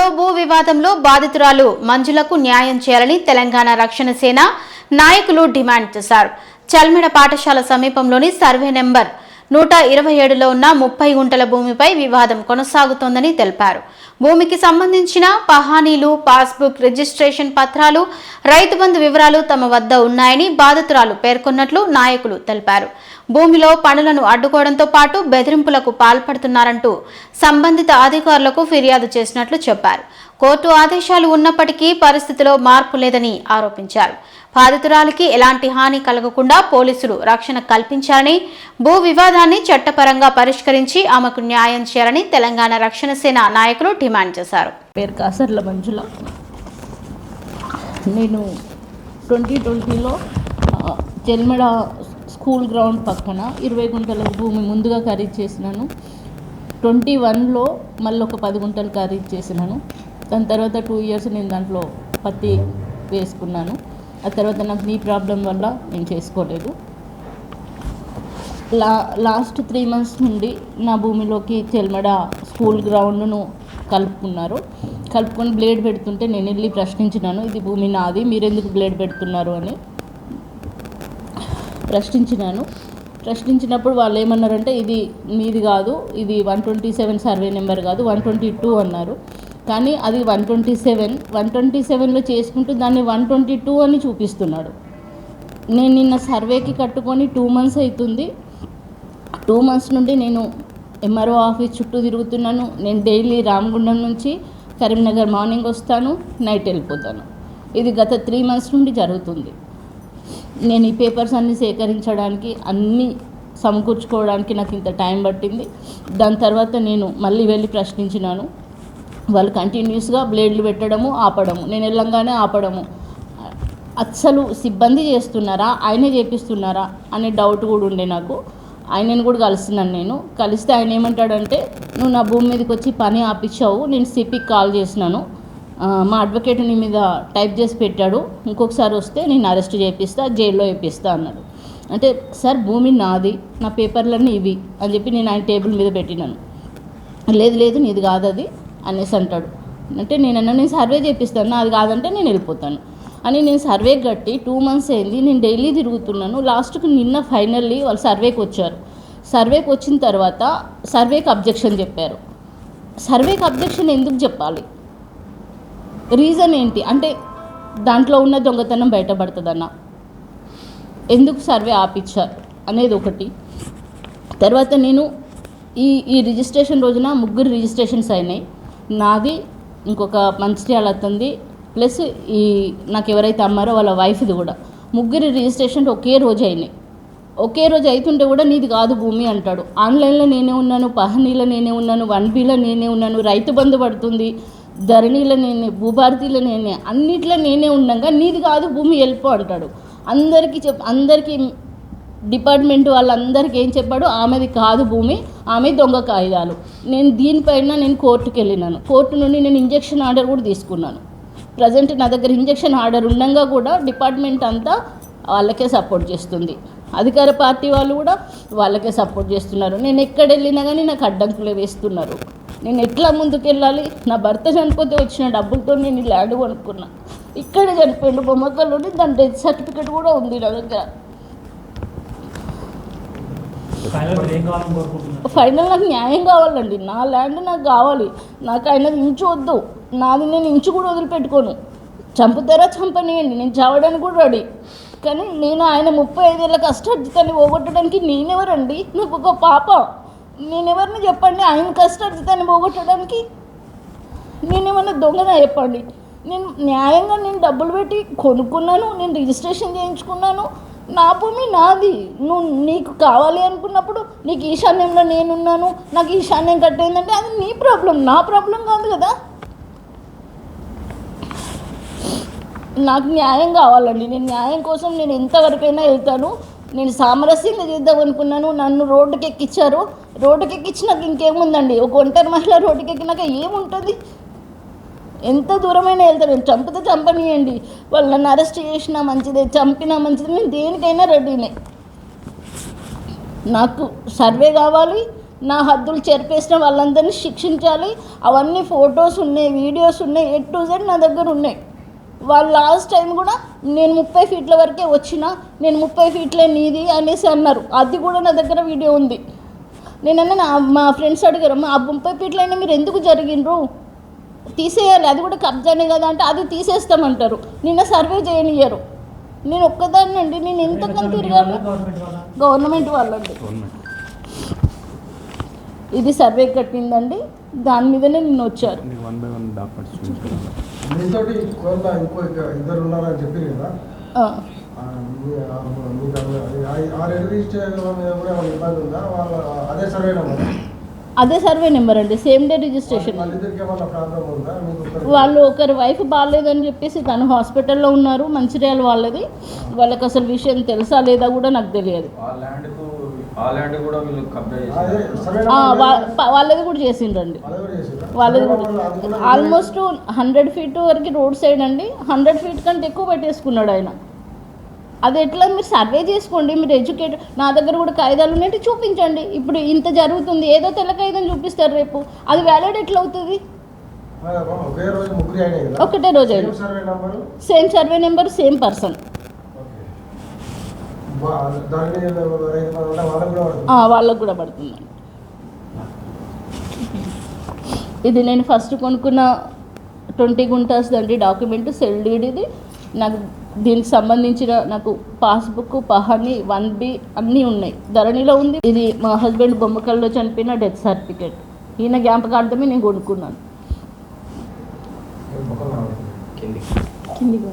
మరో భూ వివాదంలో బాధితురాలు మంజులకు న్యాయం చేయాలని తెలంగాణ రక్షణ సేన నాయకులు డిమాండ్ చేశారు. చల్మెడ పాఠశాల సమీపంలోని సర్వే నెంబర్ 127లో ఉన్న 30 గుంటల భూమిపై వివాదం కొనసాగుతోందని తెలిపారు. భూమికి సంబంధించిన పహానీలు, పాస్బుక్, రిజిస్ట్రేషన్ పత్రాలు, రైతు బంధు వివరాలు తమ వద్ద ఉన్నాయని బాధితురాలు పేర్కొన్నట్లు నాయకులు తెలిపారు. భూమిలో పనులను అడ్డుకోవడంతో పాటు బెదిరింపులకు పాల్పడుతున్నారంటూ సంబంధిత అధికారులకు ఫిర్యాదు చేసినట్లు చెప్పారు. కోర్టు ఆదేశాలు ఉన్నప్పటికీ పరిస్థితిలో మార్పు లేదని ఆరోపించారు. బాధితురాలికి ఎలాంటి హాని కలగకుండా పోలీసులు రక్షణ కల్పించాలని, భూ వివాదాన్ని చట్టపరంగా పరిష్కరించి ఆమెకు న్యాయం చేయాలని తెలంగాణ రక్షణ సేన నాయకులు డిమాండ్ చేశారు. పేరు కాసర్ల మంజుల. నేను 2020లో చెల్మెడ స్కూల్ గ్రౌండ్ పక్కన 20 గుంటల భూమి ముందుగా ఖరీదు చేసినాను. 21లో మళ్ళీ ఒక 10 గుంటలు ఖరీదు చేసినాను. దాని తర్వాత 2 ఇయర్స్ నేను దాంట్లో పత్తి వేసుకున్నాను. ఆ తర్వాత నాకు నీ ప్రాబ్లం వల్ల నేను చేసుకోలేదు. లాస్ట్ 3 మంత్స్ నుండి నా భూమిలోకి చెల్మెడ స్కూల్ గ్రౌండ్ను కలుపుకొని బ్లేడ్ పెడుతుంటే నేను వెళ్ళి ప్రశ్నించినాను. ఇది భూమి నాది, మీరెందుకు బ్లేడ్ పెడుతున్నారు అని ప్రశ్నించినప్పుడు వాళ్ళు ఏమన్నారంటే ఇది మీది కాదు, ఇది 127 సర్వే నెంబర్ కాదు 122 అన్నారు. కానీ అది 127లో చేసుకుంటూ దాన్ని 122 అని చూపిస్తున్నాడు. నేను నిన్న సర్వేకి కట్టుకొని 2 మంత్స్ అవుతుంది. 2 మంత్స్ నుండి నేను ఎంఆర్ఓ ఆఫీస్ చుట్టూ తిరుగుతున్నాను. నేను డైలీ రామగుండం నుంచి కరీంనగర్ మార్నింగ్ వస్తాను, నైట్ వెళ్ళిపోతాను. ఇది గత 3 మంత్స్ నుండి జరుగుతుంది. నేను ఈ పేపర్స్ అన్నీ సేకరించడానికి, అన్నీ సమకూర్చుకోవడానికి నాకు ఇంత టైం పట్టింది. దాని తర్వాత నేను మళ్ళీ వెళ్ళి ప్రశ్నించినాను. వాళ్ళు కంటిన్యూస్గా బ్లేడ్లు పెట్టడము, ఆపడము, నేను వెళ్ళంగానే ఆపడము. అస్సలు సిబ్బంది చేస్తున్నారా, ఆయనే చేపిస్తున్నారా అనే డౌట్ కూడా ఉండే నాకు. ఆయనను కూడా కలిసినాను. కలిస్తే ఆయన ఏమంటాడంటే, నువ్వు నా భూమి మీదకి వచ్చి పని ఆపించావు, నేను సిపికి కాల్ చేసినాను, మా అడ్వకేట్ నీ మీద టైప్ చేసి పెట్టాడు, ఇంకొకసారి వస్తే నేను అరెస్ట్ చేపిస్తా, జైల్లో వేపిస్తా అన్నాడు. అంటే సార్ భూమి నాది, నా పేపర్లన్నీ ఇవి అని చెప్పి నేను ఆయన టేబుల్ మీద పెట్టినాను. లేదు నీది కాదు అది అనేసి అంటాడు. అంటే నేను సర్వే చేపిస్తాను, అది కాదంటే నేను వెళ్ళిపోతాను అని నేను సర్వే కట్టి 2 మంత్స్ అయింది. నేను డైలీ తిరుగుతున్నాను. లాస్ట్కి నిన్న ఫైనల్లీ వాళ్ళు సర్వేకి వచ్చారు. సర్వేకి వచ్చిన తర్వాత సర్వేకి అబ్జెక్షన్ చెప్పారు. సర్వేకి అబ్జెక్షన్ ఎందుకు చెప్పాలి, రీజన్ ఏంటి అంటే దాంట్లో ఉన్న దొంగతనం బయటపడుతుందన్న, ఎందుకు సర్వే ఆపిచ్చారు అనేది ఒకటి. తర్వాత నేను ఈ రిజిస్ట్రేషన్ రోజున 3 రిజిస్ట్రేషన్స్ అయినాయి. నాది, ఇంకొక మంచిర్యాల అతనిది, ప్లస్ ఈ నాకు ఎవరైతే అమ్మారో వాళ్ళ వైఫ్ది కూడా 3 రిజిస్ట్రేషన్ ఒకే రోజు అయినాయి. ఒకే రోజు అవుతుంటే కూడా నీది కాదు భూమి అంటాడు. ఆన్లైన్లో నేనే ఉన్నాను, పహనీలో నేనే ఉన్నాను, 1Bలో నేనే ఉన్నాను, రైతు బంధు పడుతుంది, ధరణిలో నేనే, భూభారతిలో నేనే, అన్నిట్లో నేనే ఉండగా నీది కాదు భూమి వెళ్ళిపో అంటాడు. అందరికీ డిపార్ట్మెంట్ వాళ్ళందరికీ ఏం చెప్పాడు, ఆమెది కాదు భూమి, ఆమె దొంగ కాగితాలు. నేను దీనిపైన నేను కోర్టుకు వెళ్ళినాను. కోర్టు నుండి నేను ఇంజక్షన్ ఆర్డర్ కూడా తీసుకున్నాను. ప్రజెంట్ నా దగ్గర ఇంజక్షన్ ఆర్డర్ ఉండగా కూడా డిపార్ట్మెంట్ అంతా వాళ్ళకే సపోర్ట్ చేస్తుంది. అధికార పార్టీ వాళ్ళు కూడా వాళ్ళకే సపోర్ట్ చేస్తున్నారు. నేను ఎక్కడ వెళ్ళినా కానీ నాకు అడ్డంకులు వేస్తున్నారు. నేను ఎట్లా ముందుకు వెళ్ళాలి? నా భర్త చనిపోతే వచ్చిన డబ్బులతో నేను ఈ ల్యాండ్ కొనుక్కున్నా. ఇక్కడ చనిపోయిండు బొమ్మకల్లోని, దాని డెత్ సర్టిఫికేట్ కూడా ఉంది నా దగ్గర. ఫైనల్ నాకు న్యాయం కావాలండి. నా ల్యాండ్ నాకు కావాలి. నాకు ఆయనది ఇంచు వద్దు, నాది నేను ఇంచు కూడా వదిలిపెట్టుకోను. చంపుతారా చంపనియండి, నేను చావడానికి కూడా రెడీ. కానీ నేను ఆయన 35 ఏళ్ళ కష్టార్జితాన్ని పోగొట్టడానికి నేనెవరండి? నాకు ఒక పాప, నేనెవరిని చెప్పండి ఆయన కష్టార్జితాన్ని పోగొట్టడానికి? నేనేమన్నా దొంగనా చెప్పండి? నేను న్యాయంగా నేను డబ్బులు పెట్టి కొనుక్కున్నాను, నేను రిజిస్ట్రేషన్ చేయించుకున్నాను, నా భూమి నాది. నీకు కావాలి అనుకున్నప్పుడు నీకు ఈశాన్యంలో నేనున్నాను, నాకు ఈశాన్యం కట్టేందంటే అది నీ ప్రాబ్లం, నా ప్రాబ్లం కాదు కదా. నాకు న్యాయం కావాలండి. నేను న్యాయం కోసం నేను ఎంతవరకైనా వెళ్తాను. నేను సామరస్యంగా చేద్దాం అనుకున్నాను, నన్ను రోడ్డుకి ఎక్కించారు. రోడ్డుకి ఎక్కించినాక ఇంకేముందండి, ఒక ఒంటరి మహిళ రోడ్డుకి ఎక్కినాక ఏముంటుంది? ఎంత దూరమైనా వెళ్తాను. నేను చంపితే చంపనియండి, వాళ్ళు నన్ను అరెస్ట్ చేసినా మంచిదే, చంపినా మంచిదే, నేను దేనికైనా రెడీనే. నాకు సర్వే కావాలి, నా హద్దులు చెరిపేసిన వాళ్ళందరినీ శిక్షించాలి. అవన్నీ ఫొటోస్ ఉన్నాయి, వీడియోస్ ఉన్నాయి, A to Z నా దగ్గర ఉన్నాయి. వాళ్ళు లాస్ట్ టైం కూడా నేను 30 ఫీట్ల వరకే వచ్చిన, నేను 30 ఫీట్లే నీది అనేసి అన్నారు. అది కూడా నా దగ్గర వీడియో ఉంది. నేనన్నా మా ఫ్రెండ్స్ అడిగారు, మా 30 ఫీట్లైనా మీరు ఎందుకు జరిగిండ్రు, తీసేయాలి, అది కూడా కబ్జానే కదా అంటే అది తీసేస్తామంటారు. నిన్న సర్వే చేయనియ్యరు. నేను ఒక్కదాన్ని అండి, నేను ఎంతకని తిరగాను. గవర్నమెంట్ వాళ్ళండి. ఇది సర్వే కట్టిందండి, దాని మీదనే నిన్న వచ్చారు. మీతోటి ఇంకో ఇద్దరు ఉన్నారని చెప్పారు కదా, రిజిస్ట్రేషన్ మీద కూడా ఏమైనా ఇబ్బంది ఉందా? వాళ్ళ అదే సర్వే నెంబర్? అదే సర్వే నెంబర్ అండి, సేమ్ డే రిజిస్ట్రేషన్. వాళ్ళిద్దరికి ఏమైనా ప్రాబ్లం ఉందా? వాళ్ళు ఒకరి వైఫ్ బాగాలేదని చెప్పేసి తను హాస్పిటల్లో ఉన్నారు, మంచిర్యాల వాళ్ళది. వాళ్ళకి అసలు విషయం తెలుసా లేదా కూడా నాకు తెలియదు. వాళ్ళది కూడా చేసిండ్రండి, వాళ్ళది కూడా ఆల్మోస్ట్ 100 ఫీట్ వరకు రోడ్ సైడ్ అండి. 100 ఫీట్ కంటే ఎక్కువ పెట్టేసుకున్నాడు ఆయన. అది ఎట్లా మీరు సర్వే చేసుకోండి, మీరు ఎడ్యుకేట్. నా దగ్గర కూడా కాగితాలు ఉన్నట్టు చూపించండి. ఇప్పుడు ఇంత జరుగుతుంది, ఏదో తెల్ల కాగితం చూపిస్తారు, రేపు అది వ్యాలిడ్ ఎట్లా అవుతుంది? ఒకటే రోజు అయినా same survey number, same person. వాళ్ళకు కూడా పడుతుందండి. ఇది నేను ఫస్ట్ కొనుక్కున్న 20 గుంటాస్ అండి డాక్యుమెంట్, సెల్ డీడ్. ఇది నాకు దీనికి సంబంధించిన నాకు పాస్బుక్, పహాని, 1B అన్నీ ఉన్నాయి. ధరణిలో ఉంది. ఇది మా హస్బెండ్ బొమ్మకల్లో చనిపోయిన డెత్ సర్టిఫికేట్. ఈయన జ్ఞాపకార్థమే నేను కొనుక్కున్నాను. కిందికి